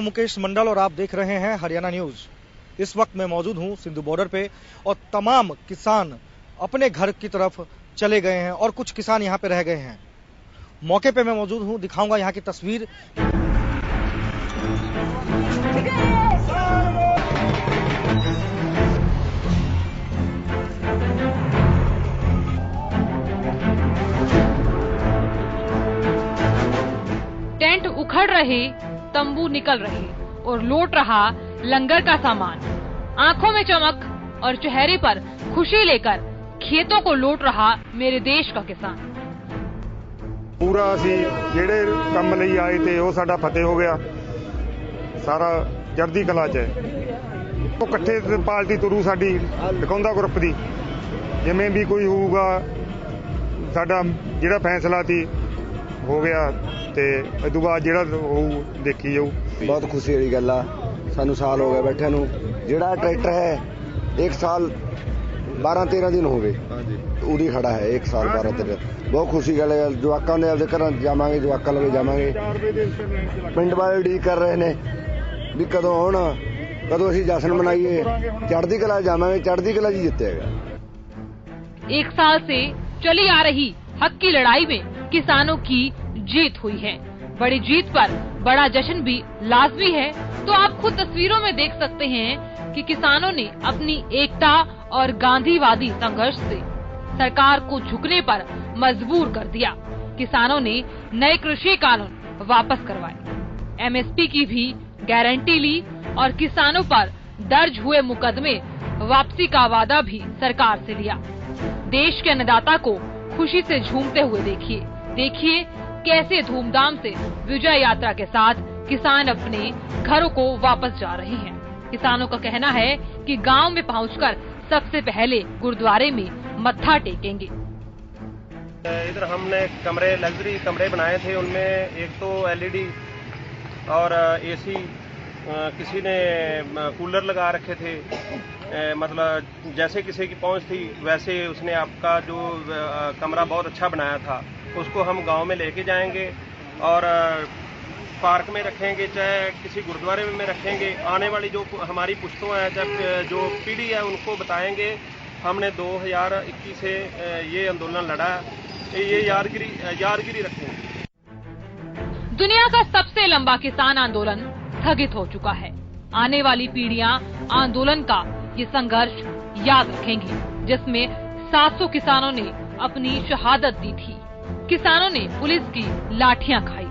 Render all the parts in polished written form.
मुकेश मंडल और आप देख रहे हैं हरियाणा न्यूज। इस वक्त मैं मौजूद हूं सिंधु बॉर्डर पे और तमाम किसान अपने घर की तरफ चले गए हैं और कुछ किसान यहां पे रह गए हैं। मौके पे मैं मौजूद हूं, दिखाऊंगा यहां की तस्वीर। टेंट उखड़ रहे, तंबू निकल रहे और लौट रहा लंगर का सामान। आंखों में चमक और चेहरे पर खुशी लेकर खेतों को लौट रहा मेरे देश का किसान। पूरा असी जेड़े काम ਲਈ आए थे वो साडा फतेह हो गया, सारा चढ़दी कला च है। वो इकट्ठे पार्टी तुरू साडी टकाउंदा ग्रुप दी, जिवें भी कोई होऊगा साडा जेड़ा फैसला सी हो गया ते इस तो बाद जेड़ा होऊ देखी जाऊ। बहुत खुशी वाली गल आ, सानू साल हो गया बैठे नू। जेड़ा ट्रैक्टर है 1 साल 12-13 दिन हो गए उड़ी खड़ा है, 1 साल 12-13। बहुत खुशी गल है। जवाकां दे आपदे घरां जावांगे, जवाकां लगे जावांगे। पिंड वाले उड़ीक कर रहे ने भी कदों आउण, कदों असीं जश्न मनाइए, चढ़दी कला जावांगे, चढ़दी कला जी जितेगा। 1 साल से चली आ रही हक की लड़ाई में किसानों की जीत हुई है। बड़ी जीत पर बड़ा जश्न भी लाजमी है। तो आप खुद तस्वीरों में देख सकते हैं कि किसानों ने अपनी एकता और गांधीवादी संघर्ष से सरकार को झुकने पर मजबूर कर दिया। किसानों ने नए कृषि कानून वापस करवाए, एमएसपी की भी गारंटी ली और किसानों पर दर्ज हुए मुकदमे वापसी का वादा भी सरकार से लिया। देश के अन्नदाता को खुशी से झूमते हुए देखिए कैसे धूमधाम से विजय यात्रा के साथ किसान अपने घरों को वापस जा रहे हैं। किसानों का कहना है कि गांव में पहुंचकर सबसे पहले गुरुद्वारे में मत्था टेकेंगे। इधर हमने कमरे, लग्जरी कमरे बनाए थे, उनमें एक तो एलईडी और एसी, किसी ने कूलर लगा रखे थे। मतलब जैसे किसी की पहुंच थी वैसे उसने आपका जो कमरा बहुत अच्छा बनाया था, उसको हम गांव में लेके जाएंगे और पार्क में रखेंगे, चाहे किसी गुरुद्वारे में रखेंगे। आने वाली जो हमारी पुश्तों है, चाहे जो पीढ़ी है, उनको बताएंगे हमने 2021 से ये आंदोलन लड़ा, ये यादगिरी रखेंगे। दुनिया का सबसे लंबा किसान आंदोलन स्थगित हो चुका है। आने वाली पीढ़ियां आंदोलन का ये संघर्ष याद रखेंगी, जिसमें 700 किसानों ने अपनी शहादत दी थी। किसानों ने पुलिस की लाठियां खाई,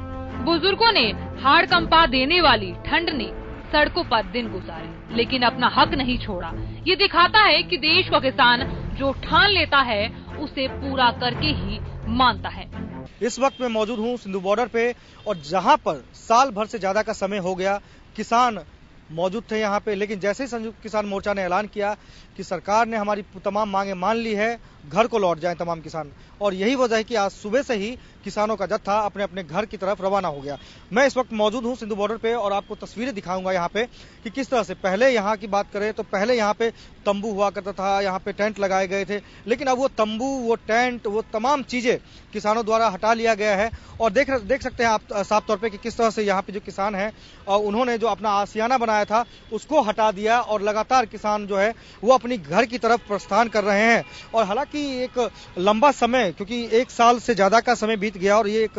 बुजुर्गों ने हाड़ कंपा देने वाली ठंड ने सड़कों पर दिन गुजारे, लेकिन अपना हक नहीं छोड़ा। ये दिखाता है कि देश का किसान जो ठान लेता है उसे पूरा करके ही मानता है। इस वक्त मैं मौजूद हूं सिंधु बॉर्डर पे और जहां पर साल भर से ज्यादा का समय हो गया किसान मौजूद थे यहाँ पे, लेकिन जैसे ही संयुक्त किसान मोर्चा ने ऐलान किया कि सरकार ने हमारी तमाम मांगे मान ली है, घर को लौट जाएं तमाम किसान, और यही वजह है कि आज सुबह से ही किसानों का जत्था अपने अपने घर की तरफ रवाना हो गया। मैं इस वक्त मौजूद हूं सिंधु बॉर्डर पे और आपको तस्वीरें दिखाऊंगा यहाँ पे कि किस तरह से पहले यहाँ की बात करें तो पहले यहाँ पे तंबू हुआ करता था, यहाँ पे टेंट लगाए गए थे, लेकिन अब वो तंबू, वो टेंट, वो तमाम चीजें किसानों द्वारा हटा लिया गया है। और देख सकते हैं आप साफ तौर पे कि किस तरह से यहाँ पे जो किसान हैं उन्होंने जो अपना आशियाना बनाया था उसको हटा दिया और लगातार किसान जो है वो अपनी घर की तरफ प्रस्थान कर रहे हैं। और हालांकि एक लंबा समय, क्योंकि 1 साल से ज्यादा का समय बीत गया और ये एक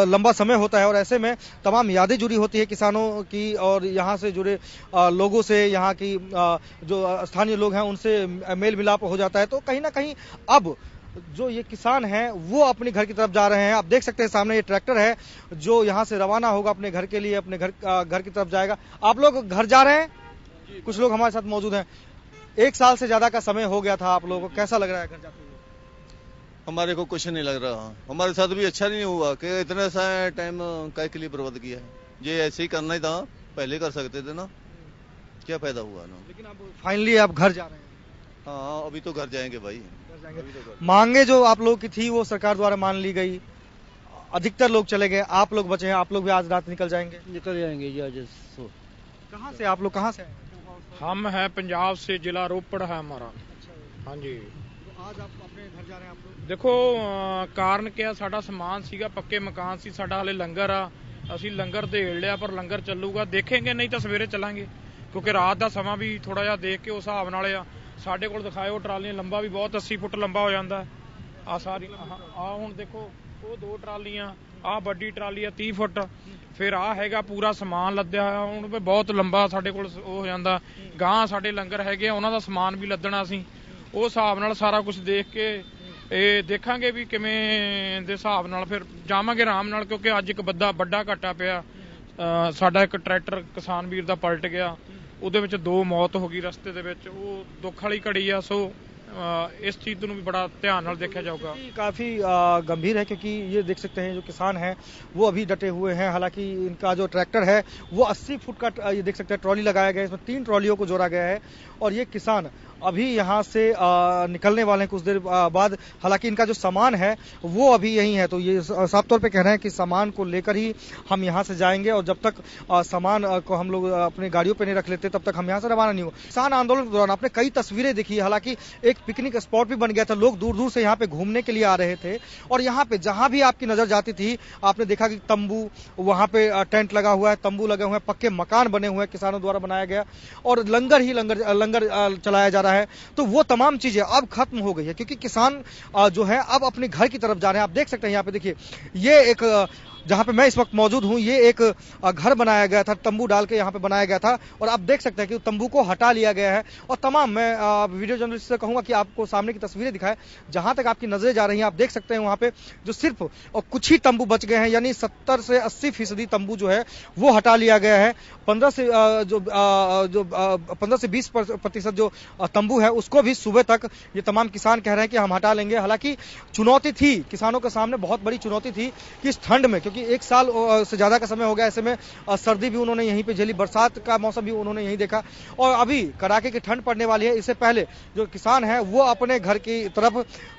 लंबा समय होता है और ऐसे में तमाम यादें जुड़ी होती है किसानों की और यहाँ से जुड़े लोगों से, यहाँ की जो स्थानीय लोग हैं उनसे मेल मिलाप हो जाता है। तो कहीं ना कहीं अब जो ये किसान हैं वो अपने घर की तरफ जा रहे हैं। आप देख सकते हैं सामने ये ट्रैक्टर है जो यहाँ से रवाना होगा अपने घर के लिए, अपने घर की तरफ जाएगा। आप लोग घर जा रहे हैं? कुछ लोग हमारे साथ मौजूद हैं। 1 साल से ज्यादा का समय हो गया था, आप लोगों को कैसा लग रहा है घर जाते हुए? हमारे को कुछ नहीं लग रहा, हमारे साथ भी अच्छा नहीं हुआ कि इतना सा टाइम काय के लिए बर्बाद किया है। ये ऐसे ही करना ही था, पहले कर सकते थे ना, क्या फायदा हुआ ना। लेकिन अब फाइनली आप घर जा रहे हैं? हाँ, अभी तो घर जाएंगे भाई। मांगे जो आप लोगों की थी वो सरकार द्वारा मान ली गई, अधिकतर लोग चले गए, आप लोग बचे हैं। आप लोग भी आज रात निकल जाएंगे? निकल जाएंगे जी आज। कहाँ से आप लोग, कहाँ से आए? हम है पंजाब से, जिला रोपड़ है हमारा। हाँ जी। तो आज आप अपने घर जा रहे हैं आप लोग? देखो कारण क्या, साडा समान सीगा, पक्के मकान सी, साडा हले लंगर आ, ਅਸੀਂ ਲੰਗਰ ਦੇੜ ਲਿਆ, ਪਰ ਲੰਗਰ ਚੱਲੂਗਾ, ਦੇਖेंगे ਨਹੀਂ ਤਾਂ ਸਵੇਰੇ ਚੱਲਾਂਗੇ, ਕਿਉਂਕਿ ਰਾਤ ਦਾ ਸਮਾਂ ਵੀ ਥੋੜਾ ਜਿਹਾ ਦੇਖ ਕੇ ਉਸ ਹਿਸਾਬ ਨਾਲ ਆ। ਸਾਡੇ ਕੋਲ ਦਿਖਾਇਓ ਟਰਾਲੀਆਂ, ਲੰਬਾ ਵੀ ਬਹੁਤ 80 ਫੁੱਟ ਲੰਬਾ ਹੋ ਜਾਂਦਾ ਆ। ਸਾਰੀ ਆ ਹੁਣ ਦੇਖੋ, ਉਹ 2 ਟਰਾਲੀਆਂ, ਆ ਵੱਡੀ ਟਰਾਲੀ ਆ 30 ਫੁੱਟ, ਫਿਰ ਆ ਹੈਗਾ ਪੂਰਾ ਸਮਾਨ ਲੱਦਿਆ ਹੋਇਆ। ਹੁਣ ਵੀ ਬਹੁਤ ਲੰਬਾ ਸਾਡੇ ਕੋਲ ਉਹ ਹੋ ਜਾਂਦਾ। ਗਾਂ ਸਾਡੇ ਲੰਗਰ ਹੈਗੇ ਆ, ਉਹਨਾਂ ਦਾ ਸਮਾਨ ਵੀ ਲੱਦਣਾ। ਅਸੀਂ ਉਸ ਹਿਸਾਬ ਨਾਲ ਸਾਰਾ ਕੁਝ ਦੇਖ ਕੇ ਇਹ ਦੇਖਾਂਗੇ ਵੀ ਕਿਵੇਂ ਦੇ ਹਿਸਾਬ ਨਾਲ ਫਿਰ ਜਾਵਾਂਗੇ ਆਰਾਮ ਨਾਲ, ਕਿਉਂਕਿ ਅੱਜ ਇੱਕ ਵੱਡਾ ਘਾਟਾ ਪਿਆ। ਸਾਡਾ ਇੱਕ ਟਰੈਕਟਰ ਕਿਸਾਨ ਵੀਰ ਦਾ ਪਲਟ ਗਿਆ, ਉਹਦੇ ਵਿੱਚ 2 ਮੌਤ ਹੋ ਗਈ ਰਸਤੇ ਦੇ ਵਿੱਚ। ਉਹ ਦੁੱਖ ਵਾਲੀ ਘੜੀ ਆ। सो इस चीज ਨੂੰ भी बड़ा ध्यान ਨਾਲ देखा जाऊगा। काफी गंभीर है, क्योंकि ये देख सकते हैं जो किसान हैं वो अभी डटे हुए हैं। हालांकि इनका जो ट्रैक्टर है वो 80 फुट का ये देख सकते हैं ट्रॉली लगाया गया है, इसमें 3 ट्रॉलियों को जोड़ा गया है और ये किसान अभी यहाँ से निकलने वाले हैं कुछ देर बाद। हालांकि इनका जो सामान है वो अभी यही है, तो ये साफ तौर पे कह रहे हैं कि सामान को लेकर ही हम यहाँ से जाएंगे और जब तक सामान को हम लोग अपने गाड़ियों पे नहीं रख लेते तब तक हम यहाँ से रवाना नहीं हो। किसान आंदोलन के दौरान आपने कई तस्वीरें देखी, हालांकि एक पिकनिक स्पॉट भी बन गया था, लोग दूर दूर से यहाँ पे घूमने के लिए आ रहे थे और यहाँ पे जहां भी आपकी नजर जाती थी आपने देखा कि तंबू, वहां पे टेंट लगा हुआ है, तंबू लगे हुए हैं, पक्के मकान बने हुए हैं, किसानों द्वारा बनाया गया और लंगर चलाया जा रहा है। तो वो तमाम चीजें अब खत्म हो गई है, क्योंकि किसान जो है अब अपने घर की तरफ जा रहे हैं। आप देख सकते हैं यहाँ पे, देखिए ये एक जहां पे मैं इस वक्त मौजूद हूं, ये एक घर बनाया गया था, तंबू डाल के यहाँ पे बनाया गया था और आप देख सकते हैं कि तंबू को हटा लिया गया है और तमाम, मैं वीडियो जर्नलिस्ट से कहूंगा कि आपको सामने की तस्वीरें दिखाएं, जहां तक आपकी नजरें जा रही हैं। आप देख सकते हैं वहां पे जो सिर्फ और कुछ ही तंबू बच गए हैं, यानी 70 से 80% तंबू जो है वो हटा लिया गया है। 15 से 20% जो तंबू है उसको भी सुबह तक ये तमाम किसान कह रहे हैं कि हम हटा लेंगे। हालांकि चुनौती थी किसानों के सामने, बहुत बड़ी चुनौती थी कि इस ठंड में, क्योंकि 1 साल से ज्यादा का समय हो गया, ऐसे में सर्दी भी उन्होंने यहीं पे झेली, बरसात का मौसम भी उन्होंने यहीं देखा और अभी कड़ाके की ठंड पड़ने वाली है। इससे पहले जो किसान है वो अपने घर की तरफ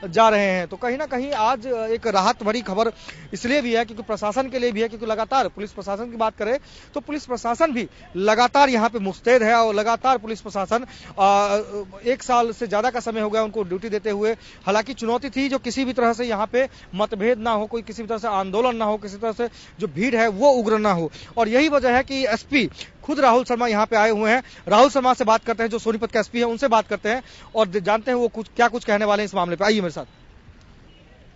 जा रहे हैं। तो कहीं ना कहीं आज एक राहत भरी खबर इसलिए भी है क्योंकि प्रशासन के लिए भी है, क्योंकि लगातार पुलिस प्रशासन की बात करें तो पुलिस प्रशासन भी लगातार यहाँ पे मुस्तैद है और लगातार पुलिस प्रशासन 1 साल से ज्यादा का समय हो गया उनको ड्यूटी देते हुए। हालांकि चुनौती थी जो किसी भी तरह से यहाँ पे मतभेद ना हो, कोई किसी भी तरह से आंदोलन ना हो, किसी तरह से जो भीड़ है वो उग्र ना हो और यही वजह है कि एसपी खुद राहुल शर्मा यहाँ पे आए हुए हैं। राहुल शर्मा से बात करते हैं, जो सोनीपत का एसपी है, उनसे बात करते हैं और जानते हैं वो क्या कुछ कहने वाले हैं इस मामले पे। आइए मेरे साथ।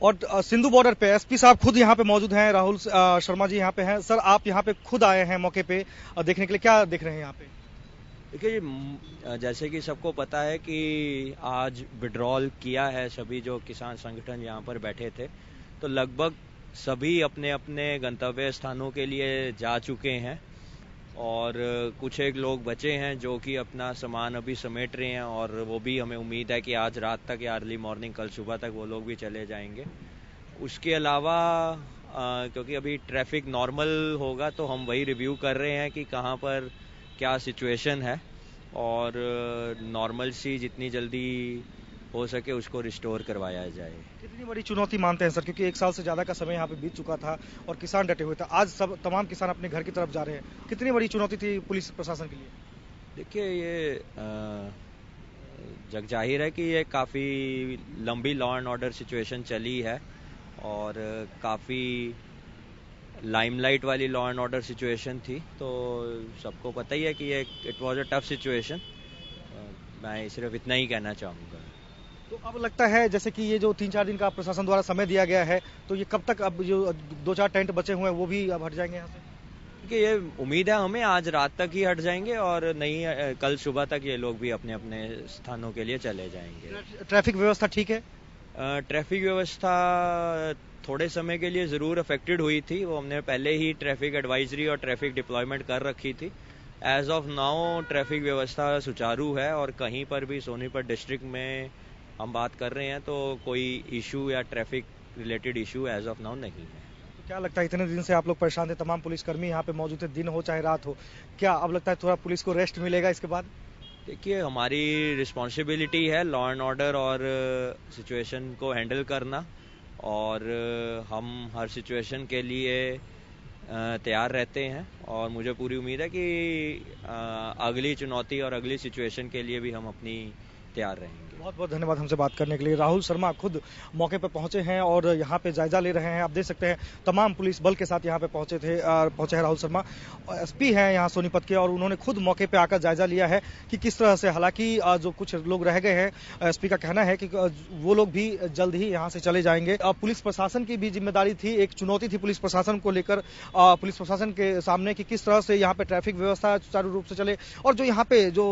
और सिंधु बॉर्डर पे एसपी साहब खुद यहाँ पे मौजूद हैं, राहुल शर्मा जी यहाँ पे हैं। सर, आप यहाँ पे खुद आए हैं मौके पे देखने के लिए, क्या देख रहे हैं यहाँ पे? देखिए, जैसे कि सबको पता है कि आज विड्रॉल किया है सभी जो किसान संगठन यहाँ पर बैठे थे, तो लगभग सभी अपने अपने गंतव्य स्थानों के लिए जा चुके हैं और कुछ एक लोग बचे हैं जो कि अपना सामान अभी समेट रहे हैं और वो भी हमें उम्मीद है कि आज रात तक या अर्ली मॉर्निंग कल सुबह तक वो लोग भी चले जाएंगे। उसके अलावा क्योंकि अभी ट्रैफिक नॉर्मल होगा तो हम वही रिव्यू कर रहे हैं कि कहाँ पर क्या सिचुएशन है और नॉर्मल सी जितनी जल्दी हो सके उसको रिस्टोर करवाया जाए। कितनी बड़ी चुनौती मानते हैं सर, क्योंकि 1 साल से ज्यादा का समय यहाँ पे बीत चुका था और किसान डटे हुए थे, आज सब तमाम किसान अपने घर की तरफ जा रहे हैं, कितनी बड़ी चुनौती थी पुलिस प्रशासन के लिए? देखिए, ये जग जाहिर है कि ये काफी लंबी लॉ एंड ऑर्डर सिचुएशन चली है और काफी लाइमलाइट वाली लॉ एंड ऑर्डर सिचुएशन थी, तो सबको पता ही है कि ये it was a tough situation. मैं सिर्फ इतना ही कहना चाहूँगा। तो अब लगता है जैसे कि ये जो 3-4 दिन का प्रशासन द्वारा समय दिया गया है, तो ये कब तक, अब जो 2-4 टेंट बचे हुए हैं वो भी अब हट जाएंगे यहाँ से? क्योंकि ये उम्मीद है हमें आज रात तक ही हट जाएंगे और नहीं कल सुबह तक ये लोग भी अपने अपने स्थानों के लिए चले जाएंगे। ट्रैफिक व्यवस्था ठीक है? ट्रैफिक व्यवस्था थोड़े समय के लिए जरूर अफेक्टेड हुई थी, वो हमने पहले ही ट्रैफिक एडवाइजरी और ट्रैफिक डिप्लॉयमेंट कर रखी थी। एज ऑफ नाउ ट्रैफिक व्यवस्था सुचारू है और कहीं पर भी सोनीपत डिस्ट्रिक्ट में हम बात कर रहे हैं तो कोई इशू या traffic related issue as of now नहीं है। तो क्या लगता है, इतने दिन से आप लोग परेशान थे, तमाम पुलिसकर्मी यहाँ पे मौजूद थे, दिन हो चाहे रात हो, क्या अब लगता है थोड़ा पुलिस को रेस्ट मिलेगा इसके बाद? देखिए, हमारी रिस्पॉन्सिबिलिटी है लॉ एंड ऑर्डर और सिचुएशन को हैंडल करना और हम हर सिचुएशन के लिए तैयार रहते हैं और मुझे पूरी उम्मीद है कि अगली चुनौती और अगली सिचुएशन के लिए भी हम अपनी तैयार रहेंगे। बहुत बहुत धन्यवाद हमसे बात करने के लिए। राहुल शर्मा खुद मौके पर पहुंचे हैं और यहाँ पे जायजा ले रहे हैं। आप देख सकते हैं तमाम पुलिस बल के साथ यहाँ पे पहुंचे हैं राहुल शर्मा, एसपी हैं यहाँ सोनीपत के, और उन्होंने खुद मौके पे आकर जायजा लिया है कि किस तरह से, हालांकि जो कुछ लोग रह गए हैं, एसपी का कहना है कि वो लोग भी जल्द ही यहाँ से चले जाएंगे। पुलिस प्रशासन की भी जिम्मेदारी थी, एक चुनौती थी पुलिस प्रशासन को लेकर, पुलिस प्रशासन के सामने कि किस तरह से यहाँ पे ट्रैफिक व्यवस्था सुचारू रूप से चले, और जो यहाँ पे जो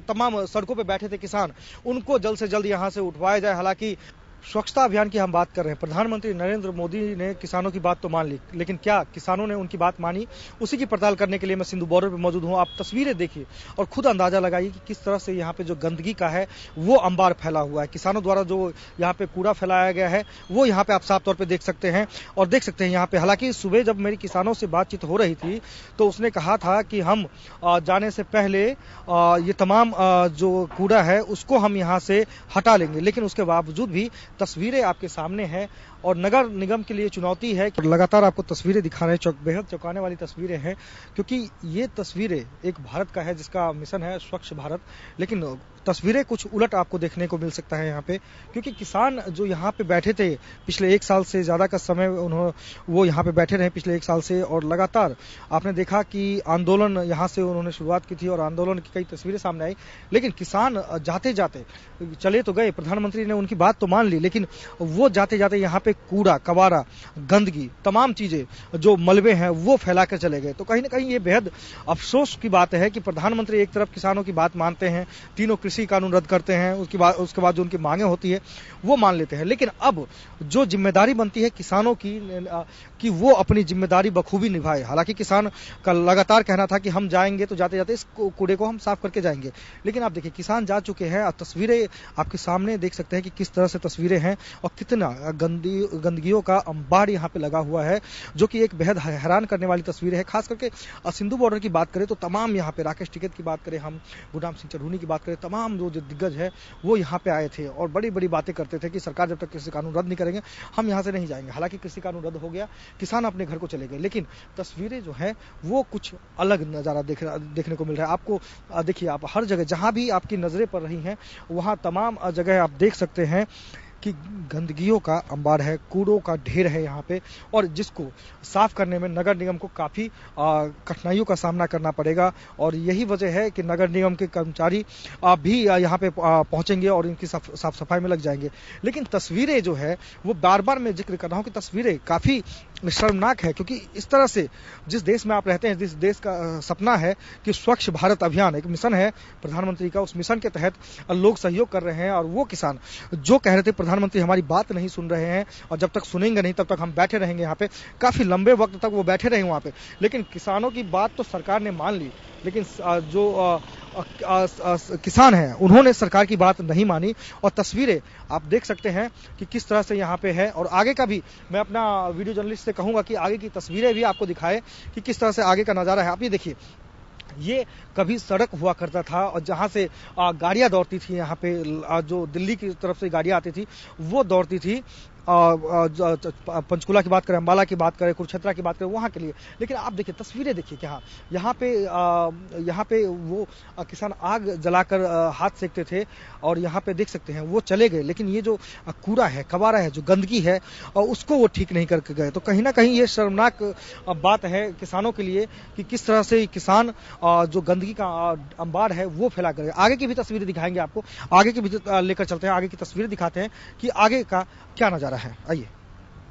तमाम सड़कों पे बैठे थे किसान, उनको जल्द से जल्द यहाँ से उठवाया जाए। हालांकि स्वच्छता अभियान की हम बात कर रहे हैं, प्रधानमंत्री नरेंद्र मोदी ने किसानों की बात तो मान ली, लेकिन क्या किसानों ने उनकी बात मानी? उसी की पड़ताल करने के लिए मैं सिंधु बॉर्डर पर मौजूद हूं। आप तस्वीरें देखिए और खुद अंदाजा लगाइए कि किस तरह से यहाँ पे जो गंदगी का है वो अंबार फैला हुआ है। किसानों द्वारा जो यहाँ पे कूड़ा फैलाया गया है वो यहाँ पे आप साफ तौर पर देख सकते हैं, और देख सकते हैं यहाँ पे, हालांकि सुबह जब मेरी किसानों से बातचीत हो रही थी तो उसने कहा था कि हम जाने से पहले ये तमाम जो कूड़ा है उसको हम यहाँ से हटा लेंगे, लेकिन उसके बावजूद भी तस्वीरें आपके सामने हैं और नगर निगम के लिए चुनौती है कि लगातार आपको तस्वीरें दिखा रहे हैं। बेहद चौंकाने वाली तस्वीरें हैं, क्योंकि ये तस्वीरें एक भारत का है जिसका मिशन है स्वच्छ भारत, लेकिन तस्वीरें कुछ उलट आपको देखने को मिल सकता है यहाँ पे, क्योंकि किसान जो यहाँ पे बैठे थे पिछले 1 साल से ज्यादा का समय वो यहाँ पे बैठे रहे पिछले 1 साल से, और लगातार आपने देखा कि आंदोलन यहाँ से उन्होंने शुरुआत की थी और आंदोलन की कई तस्वीरें सामने आई, लेकिन किसान जाते जाते चले तो गए, प्रधानमंत्री ने उनकी बात तो मान ली, लेकिन वो जाते जाते यहाँ पे कूड़ा कबाड़ा गंदगी तमाम चीजें जो मलबे हैं वो फैला कर चले गए। तो कहीं ना कहीं ये बेहद अफसोस की बात है कि प्रधानमंत्री एक तरफ किसानों की बात मानते हैं, तीनों कृषि कानून रद्द करते हैं, उसके बाद जो उनकी मांगे होती है वो मान लेते हैं, लेकिन अब जो जिम्मेदारी बनती है किसानों की कि वो अपनी जिम्मेदारी बखूबी निभाए। हालांकि किसान का लगातार कहना था कि हम जाएंगे तो जाते जाते इस कूड़े को हम साफ करके जाएंगे, लेकिन आप देखिए किसान जा चुके हैं। तस्वीरें आपके सामने देख सकते हैं कि किस तरह से तस्वीरें हैं और कितना गंदगियों का अंबार यहाँ पे लगा हुआ है, जो कि एक बेहद हैरान करने वाली तस्वीर है। खास करके सिंधु बॉर्डर की बात करें तो तमाम यहाँ पे राकेश टिकैत की बात करें, हम गुरनाम सिंह चढ़ूनी की बात करें, तमाम जो दिग्गज है वो यहाँ पे आए थे और बड़ी बड़ी बातें करते थे कि सरकार जब तक कृषि कानून रद्द नहीं करेंगे हम यहाँ से नहीं जाएंगे। हालांकि कृषि कानून रद्द हो गया, किसान अपने घर को चले गए, लेकिन तस्वीरें जो है वो कुछ अलग नजारा देखने को मिल रहा है आपको। देखिए आप हर जगह जहां भी आपकी नजरें पड़ रही हैं वहां तमाम जगह आप देख सकते हैं कि गंदगियों का अंबार है, कूड़ों का ढेर है यहाँ पे, और जिसको साफ करने में नगर निगम को काफी कठिनाइयों का सामना करना पड़ेगा। और यही वजह है कि नगर निगम के कर्मचारी भी यहाँ पे पहुंचेंगे और इनकी साफ सफाई में लग जाएंगे। लेकिन तस्वीरें जो है वो बार बार मैं जिक्र कर रहा हूँ कि तस्वीरें काफी शर्मनाक है, क्योंकि इस तरह से जिस देश में आप रहते हैं, जिस देश का सपना है कि स्वच्छ भारत अभियान एक मिशन है प्रधानमंत्री का, उस मिशन के तहत लोग सहयोग कर रहे हैं और वो किसान जो कह रहे थे प्रधानमंत्री हमारी बात नहीं सुन रहे हैं और जब तक सुनेंगे नहीं तब तक हम बैठे रहेंगे यहाँ पे, काफी लंबे वक्त तक वो बैठे रहे वहां पे, लेकिन किसानों की बात तो सरकार ने मान ली, लेकिन जो किसान हैं उन्होंने सरकार की बात नहीं मानी। और तस्वीरें आप देख सकते हैं कि किस तरह से यहाँ पे है, और आगे का भी मैं अपना वीडियो जर्नलिस्ट से कहूंगा कि आगे की तस्वीरें भी आपको दिखाए कि किस तरह से आगे का नजारा है। आप ये देखिए, ये कभी सड़क हुआ करता था और जहां से गाड़ियां दौड़ती थी, यहाँ पे जो दिल्ली की तरफ से गाड़ियां आती थी वो दौड़ती थी, पंचकुला की बात करें, अंबाला की बात करें, कुरुक्षेत्र की बात करें, वहां के लिए। लेकिन आप देखिए तस्वीरें देखिए क्या यहाँ पे वो किसान आग जलाकर हाथ सेकते थे और यहाँ पे देख सकते हैं वो चले गए, लेकिन ये जो कूड़ा है कबाड़ा है जो गंदगी है उसको वो ठीक नहीं करके गए। तो कहीं ना कहीं ये शर्मनाक बात है किसानों के लिए कि किस तरह से किसान जो गंदगी का अंबार है वो फैला कर। आगे की भी तस्वीरें दिखाएंगे आपको, आगे की भी लेकर चलते हैं, आगे की तस्वीरें दिखाते हैं कि आगे का क्या नजारा है। आइए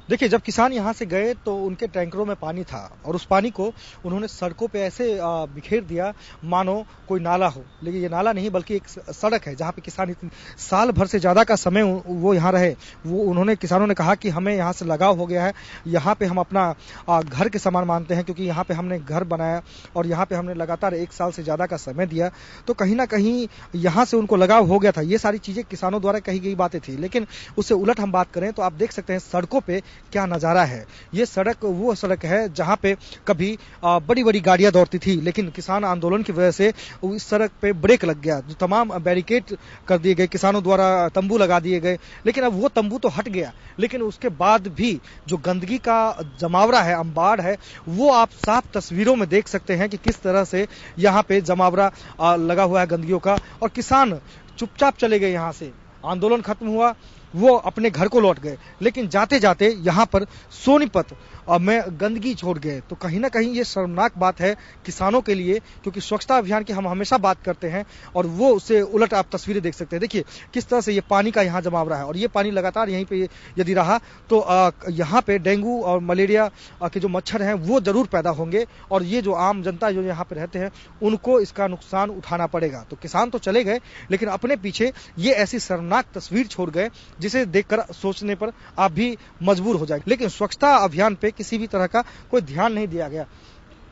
देखिए, जब किसान यहाँ से गए तो उनके टैंकरों में पानी था और उस पानी को उन्होंने सड़कों पे ऐसे बिखेर दिया मानो कोई नाला हो, लेकिन ये नाला नहीं बल्कि एक सड़क है जहाँ पे किसान इतने साल भर से ज्यादा का समय वो यहाँ रहे। वो किसानों ने कहा कि हमें यहाँ से लगाव हो गया है, यहाँ पे हम अपना घर के समान मानते हैं, क्योंकि यहाँ पे हमने घर बनाया और यहाँ पे हमने लगातार 1 साल से ज्यादा का समय दिया, तो कहीं ना कहीं यहाँ से उनको लगाव हो गया था। ये सारी चीजें किसानों द्वारा कही गई बातें थी, लेकिन उससे उलट हम बात करें तो आप देख सकते हैं सड़कों पे क्या नजारा है। ये सड़क वो सड़क है जहां पे कभी बड़ी बड़ी गाड़ियां दौड़ती थी, लेकिन किसान आंदोलन की वजह से इस सड़क पे ब्रेक लग गया, जो तमाम बैरिकेड कर दिए गए, किसानों द्वारा तंबू लगा दिए गए, लेकिन अब वो तंबू तो हट गया, लेकिन उसके बाद भी जो गंदगी का जमावड़ा है, अंबार है, वो आप साफ तस्वीरों में देख सकते हैं कि किस तरह से यहाँ पे जमावड़ा लगा हुआ है गंदगियों का। और किसान चुपचाप चले गए यहाँ से, आंदोलन खत्म हुआ, वो अपने घर को लौट गए, लेकिन जाते जाते यहाँ पर सोनीपत में गंदगी छोड़ गए। तो कहीं ना कहीं ये शर्मनाक बात है किसानों के लिए, क्योंकि स्वच्छता अभियान की हम हमेशा बात करते हैं और वो उससे उलट आप तस्वीरें देख सकते हैं। देखिए किस तरह से ये पानी का यहाँ जमाव रहा है और ये पानी लगातार यहीं पे यदि रहा तो यहाँ पे डेंगू और मलेरिया के जो मच्छर हैं वो जरूर पैदा होंगे और ये जो आम जनता जो यहाँ पे रहते हैं उनको इसका नुकसान उठाना पड़ेगा। तो किसान तो चले गए, लेकिन अपने पीछे ये ऐसी शर्मनाक तस्वीर छोड़ गए जिसे देखकर सोचने पर आप भी मजबूर हो जाएंगे। लेकिन स्वच्छता अभियान पे किसी भी तरह का कोई ध्यान नहीं दिया गया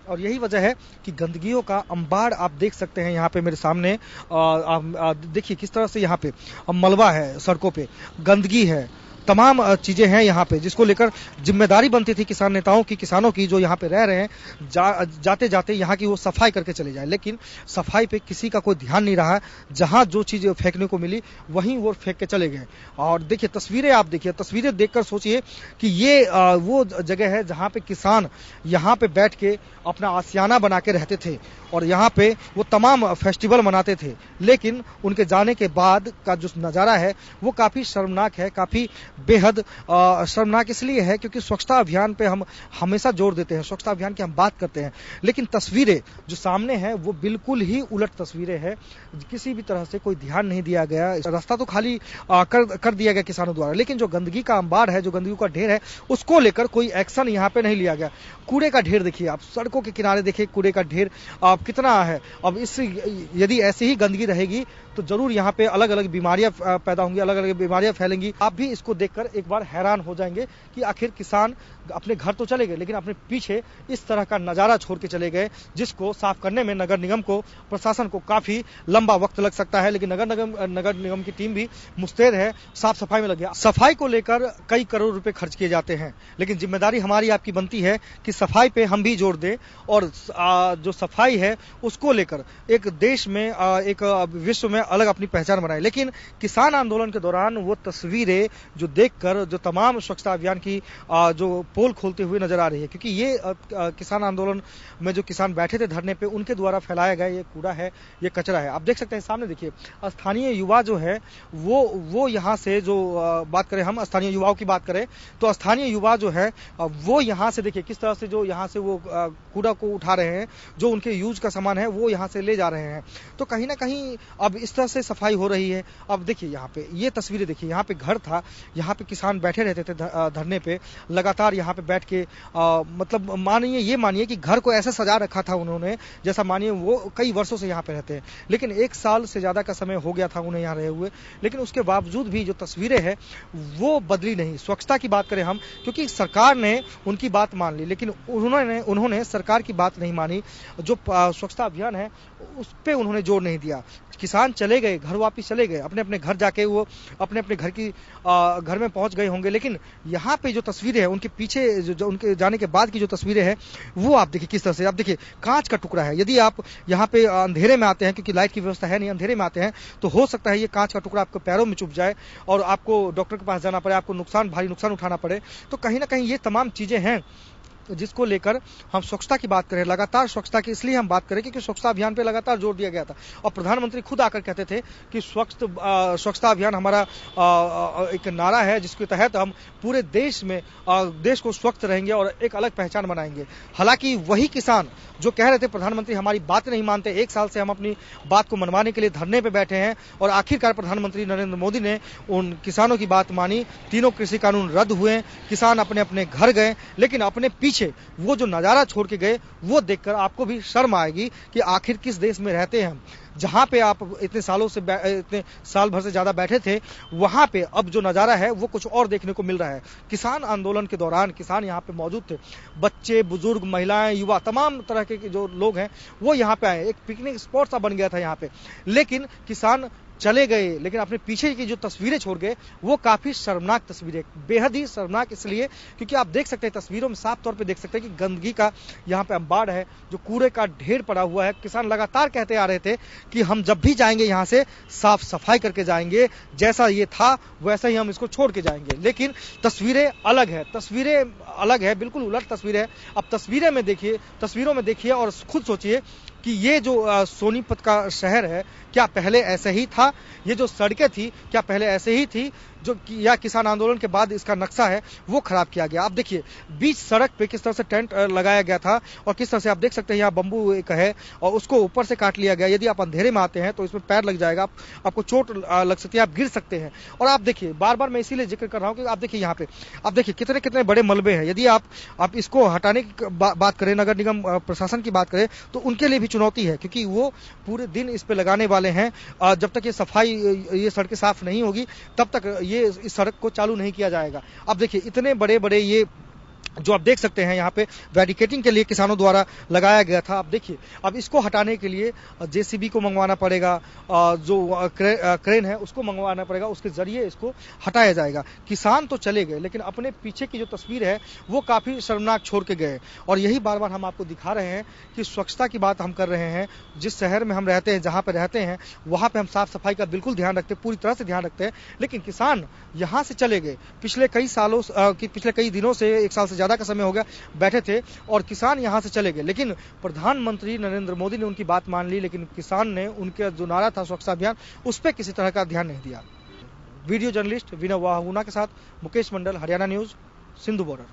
और यही वजह है कि गंदगियों का अंबाड़ आप देख सकते हैं यहाँ पे मेरे सामने। देखिए किस तरह से यहाँ पे मलबा है, सड़कों पे गंदगी है, तमाम चीजें हैं यहाँ पे, जिसको लेकर जिम्मेदारी बनती थी किसान नेताओं की, किसानों की जो यहाँ पे रह रहे हैं, जाते जाते यहाँ की वो सफाई करके चले जाए। लेकिन सफाई पे किसी का कोई ध्यान नहीं रहा, जहां जो चीज फेंकने को मिली वहीं वो फेंक के चले गए। और देखिए तस्वीरें, आप देखिए तस्वीरें देखकर सोचिए कि ये वो जगह है जहाँ पे किसान यहाँ पे बैठ के अपना आशियाना बना के रहते थे और यहाँ पे वो तमाम फेस्टिवल मनाते थे। लेकिन उनके जाने के बाद का जो नज़ारा है वो काफ़ी शर्मनाक है, काफ़ी बेहद शर्मनाक इसलिए है क्योंकि स्वच्छता अभियान पे हम हमेशा जोर देते हैं, स्वच्छता अभियान की हम बात करते हैं, लेकिन तस्वीरें जो सामने हैं वो बिल्कुल ही उलट तस्वीरें हैं। किसी भी तरह से कोई ध्यान नहीं दिया गया, रास्ता तो खाली कर दिया गया किसानों द्वारा, लेकिन जो गंदगी का अंबार है, जो गंदगी का ढेर है, उसको लेकर कोई एक्शन यहाँ पे नहीं लिया गया। कूड़े का ढेर देखिए आप, सड़कों के किनारे देखिए कूड़े का ढेर कितना है। अब इस यदि ऐसी ही गंदगी रहेगी तो जरूर यहाँ पे अलग अलग बीमारियां पैदा होंगी, अलग अलग बीमारियां फैलेंगी। आप भी इसको देखकर एक बार हैरान हो जाएंगे कि आखिर किसान अपने घर तो चले गए लेकिन अपने पीछे इस तरह का नजारा छोड़ के चले गए, जिसको साफ करने में नगर निगम को, प्रशासन को काफी लंबा वक्त लग सकता है। लेकिन नगर निगम की टीम भी मुस्तैद है, साफ सफाई में लग गया। सफाई को लेकर कई करोड़ रुपए खर्च किए जाते हैं, लेकिन जिम्मेदारी हमारी आपकी बनती है कि सफाई पे हम भी जोर दें और जो सफाई है उसको लेकर एक देश में, एक विश्व में अलग अपनी पहचान बनाए। लेकिन किसान आंदोलन के दौरान वो तस्वीरें जो देखकर जो तमाम स्वच्छता अभियान की जो पोल खोलते हुए नजर आ रही है, क्योंकि ये किसान आंदोलन में जो किसान बैठे थे धरने पे उनके द्वारा फैलाया गया ये कूड़ा है, ये कचरा है। आप देख सकते हैं सामने, देखिए स्थानीय युवा जो है वो यहाँ से जो बात करें, हम स्थानीय युवाओं की बात करें तो स्थानीय युवा जो है वो यहाँ से देखिए किस तरह से जो यहाँ से वो कूड़ा को उठा रहे हैं, जो उनके यूज का सामान है वो यहाँ से ले जा रहे हैं। तो कहीं ना कहीं अब इस तरह से सफाई हो रही है। अब देखिए यहाँ पे ये तस्वीरें देखिए, यहाँ पे घर था, यहाँ पे किसान बैठे रहते थे धरने पे, लगातार यहाँ पे बैठ के मतलब मानिए कि घर को ऐसे सजा रखा था उन्होंने जैसा मानिए वो कई वर्षों से यहाँ पे रहते हैं। लेकिन 1 साल से ज्यादा का समय हो गया था उन्हें यहाँ रहे हुए, लेकिन उसके बावजूद भी जो तस्वीरें हैं वो बदली नहीं। स्वच्छता की बात करें हम, क्योंकि सरकार ने उनकी बात मान ली, लेकिन उन्होंने सरकार की बात नहीं मानी। जो स्वच्छता अभियान है उस पे उन्होंने जोर नहीं दिया। किसान चले गए, घर वापिस चले गए, अपने अपने घर जाके वो अपने अपने घर में पहुंच गए होंगे। लेकिन यहाँ पे जो तस्वीरें हैं उनके पीछे जो उनके जाने के बाद की जो तस्वीरें हैं वो आप देखिए किस तरह से। आप देखिए कांच का टुकड़ा है, यदि आप यहाँ पे अंधेरे में आते हैं, क्योंकि लाइट की व्यवस्था है नहीं, अंधेरे में आते हैं तो हो सकता है ये कांच का टुकड़ा आपके पैरों में चुभ जाए और आपको डॉक्टर के पास जाना पड़े, आपको भारी नुकसान उठाना पड़े। तो कहीं ना कहीं ये तमाम चीजें हैं जिसको लेकर हम स्वच्छता की बात करें, लगातार स्वच्छता की इसलिए हम बात करें क्योंकि स्वच्छता अभियान पे लगातार जोर दिया गया था और प्रधानमंत्री खुद आकर कहते थे कि स्वच्छता अभियान हमारा एक नारा है जिसके तहत हम पूरे देश में देश को स्वच्छ रहेंगे और एक अलग पहचान बनाएंगे। हालांकि वही किसान जो कह रहे थे प्रधानमंत्री हमारी बात नहीं मानते, 1 साल से हम अपनी बात को मनवाने के लिए धरने पे बैठे हैं और आखिरकार प्रधानमंत्री नरेंद्र मोदी ने उन किसानों की बात मानी, 3 कृषि कानून रद्द हुए, किसान अपने अपने घर गए, लेकिन अपने पीछे वो जो नजारा छोड़ के गए वो देखकर आपको भी शर्म आएगी कि आखिर किस देश में रहते हैं हम, जहां पे आप इतने साल भर से ज्यादा बैठे थे, वहां पे अब जो नजारा है वो कुछ और देखने को मिल रहा है। किसान आंदोलन के दौरान किसान यहाँ पे मौजूद थे, बच्चे, बुजुर्ग, महिलाएं, युवा, तमाम तरह के जो लोग हैं वो यहाँ पे आए, एक पिकनिक स्पॉट सा बन गया था यहाँ पे। लेकिन किसान चले गए, लेकिन अपने पीछे की जो तस्वीरें छोड़ गए वो काफी शर्मनाक तस्वीरें, बेहद ही शर्मनाक इसलिए क्योंकि आप देख सकते हैं तस्वीरों में साफ तौर पे देख सकते हैं कि गंदगी का यहाँ पे अंबाड़ है, जो कूड़े का ढेर पड़ा हुआ है। किसान लगातार कहते आ रहे थे कि हम जब भी जाएंगे यहाँ से साफ सफाई करके जाएंगे, जैसा ये था वैसा ही हम इसको छोड़ के जाएंगे। लेकिन तस्वीरें अलग है, बिल्कुल उलट तस्वीरें है। अब तस्वीरों में देखिए और खुद सोचिए कि ये जो सोनीपत का शहर है क्या पहले ऐसे ही था, ये जो सड़कें थी क्या पहले ऐसे ही थी, जो या किसान आंदोलन के बाद इसका नक्शा है वो खराब किया गया। आप देखिए बीच सड़क पे किस तरह से टेंट लगाया गया था और किस तरह से आप देख सकते हैं यहाँ बम्बू एक है और उसको ऊपर से काट लिया गया। यदि आप अंधेरे में आते हैं तो इसमें पैर लग जाएगा, आपको चोट लग सकती है, आप गिर सकते हैं। और आप देखिए बार बार मैं इसीलिए जिक्र कर रहा हूँ कि आप देखिए यहाँ पे आप देखिए कितने कितने बड़े मलबे हैं। यदि आप इसको हटाने की बात करें, नगर निगम प्रशासन की बात करें तो उनके लिए भी चुनौती है, क्योंकि वो पूरे दिन इस पे लगाने वाले हैं। जब तक ये सफाई, ये सड़कें साफ नहीं होगी तब तक ये इस सड़क को चालू नहीं किया जाएगा। अब देखिए इतने बड़े बड़े ये जो आप देख सकते हैं यहाँ पे बैरिकेडिंग के लिए किसानों द्वारा लगाया गया था। आप देखिए अब इसको हटाने के लिए जेसीबी को मंगवाना पड़ेगा, जो क्रेन है उसको मंगवाना पड़ेगा, उसके जरिए इसको हटाया जाएगा। किसान तो चले गए लेकिन अपने पीछे की जो तस्वीर है वो काफी शर्मनाक छोड़ के गए। और यही बार बार हम आपको दिखा रहे हैं कि स्वच्छता की बात हम कर रहे हैं। जिस शहर में हम रहते हैं, जहाँ पे रहते हैं, वहां पे हम साफ सफाई का बिल्कुल ध्यान रखते हैं, पूरी तरह से ध्यान रखते हैं, लेकिन किसान यहाँ से चले गए। पिछले कई दिनों से, 1 साल से ज्यादा का समय हो गया, बैठे थे और किसान यहां से चले गए। लेकिन प्रधानमंत्री नरेंद्र मोदी ने उनकी बात मान ली, लेकिन किसान ने उनका जो नारा था स्वच्छता अभियान, उस पर किसी तरह का ध्यान नहीं दिया। वीडियो जर्नलिस्ट विनय वाहुना के साथ मुकेश मंडल, हरियाणा न्यूज, सिंधु बॉर्डर।